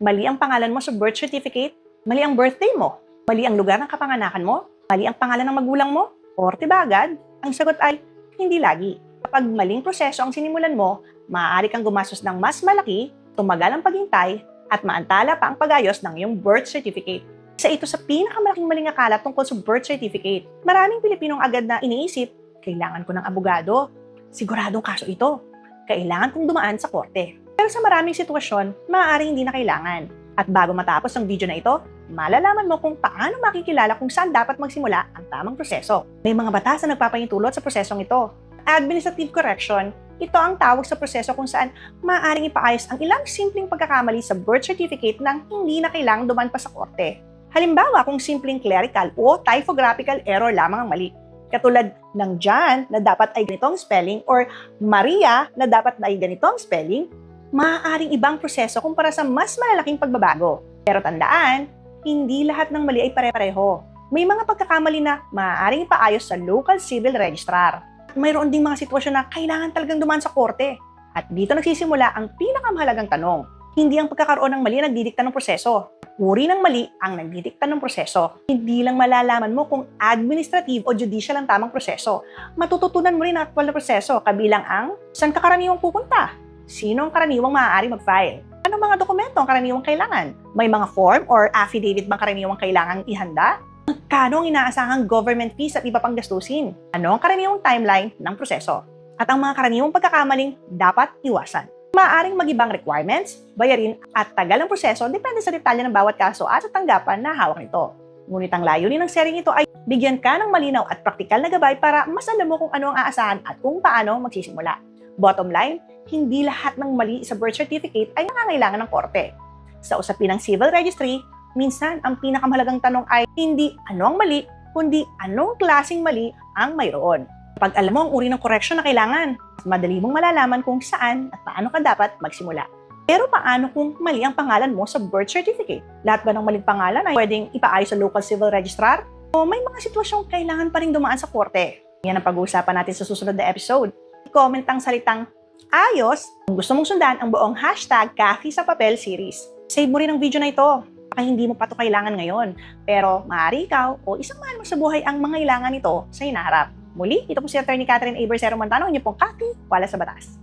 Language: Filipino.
Mali ang pangalan mo sa birth certificate? Mali ang birthday mo? Mali ang lugar ng kapanganakan mo? Mali ang pangalan ng magulang mo? Korte ba agad? Ang sagot ay, hindi lagi. Kapag maling proseso ang sinimulan mo, maaari kang gumastos ng mas malaki, tumagal ang paghintay, at maantala pa ang pag-ayos ng iyong birth certificate. Isa ito sa pinakamalaking maling akala tungkol sa birth certificate. Maraming Pilipinong agad na iniisip, kailangan ko ng abogado. Siguradong kaso ito. Kailangan kong dumaan sa korte. Pero sa maraming sitwasyon, maaaring hindi na kailangan. At bago matapos ang video na ito, malalaman mo kung paano makikilala kung saan dapat magsimula ang tamang proseso. May mga batas na nagpapahintulot sa prosesong ito. Administrative correction, ito ang tawag sa proseso kung saan maaaring ipaayos ang ilang simpleng pagkakamali sa birth certificate nang hindi na kailangang dumaan pa sa korte. Halimbawa, kung simpleng clerical o typographical error lamang ang mali. Katulad ng John na dapat ay ganitong spelling or Maria na dapat ay ganitong spelling, maaaring ibang proseso kumpara sa mas malalaking pagbabago. Pero tandaan, hindi lahat ng mali ay pare-pareho. May mga pagkakamali na maaaring ipaayos sa local civil registrar. Mayroon ding mga sitwasyon na kailangan talagang dumaan sa korte. At dito nagsisimula ang pinakamahalagang tanong. Hindi ang pagkakaroon ng mali ang nagdidikta ng proseso. Uri ng mali ang nagdidikta ng proseso. Hindi lang malalaman mo kung administrative o judicial ang tamang proseso. Matututunan mo rin ang aktwal na proseso, kabilang ang saan ka karaniwang pupunta, sino ang karaniwang maaari mag-file, anong mga dokumento ang karaniwang kailangan, may mga form or affidavit bang karaniwang kailangang ihanda, magkano ang inaasahang government fees at iba pang gastusin, ano ang karaniwang timeline ng proseso, at ang mga karaniwang pagkakamaling dapat iwasan. Maaaring mag-ibang requirements, bayarin at tagal ng proseso depende sa detalye ng bawat kaso at sa tanggapan na hawak nito. Ngunit ang layunin ng sharing ito ay bigyan ka ng malinaw at praktikal na gabay para mas alam mo kung ano ang aasahan at kung paano magsisimula. Bottom line, hindi lahat ng mali sa birth certificate ay nangangailangan ng korte. Sa usapin ng civil registry, minsan ang pinakamahalagang tanong ay hindi ano ang mali, kundi anong klaseng mali ang mayroon. Pag alam mo ang uri ng correction na kailangan, madali mong malalaman kung saan at paano ka dapat magsimula. Pero paano kung mali ang pangalan mo sa birth certificate? Lahat ba ng maling pangalan ay pwedeng ipaayos sa local civil registrar? O may mga sitwasyong kailangan pa rin dumaan sa korte? Yan ang pag-uusapan natin sa susunod na episode. I-comment ang salitang ayos kung gusto mong sundan ang buong hashtag Kathy sa Papel series. Save mo rin ang video na ito. Baka hindi mo pa ito kailangan ngayon. Pero maaari ikaw o isang mahal mo sa buhay ang mga kailangan nito sa hinaharap. Muli, ito po si Attorney Catherine Abersero Montano, inyo pong Kathy, wala sa batas.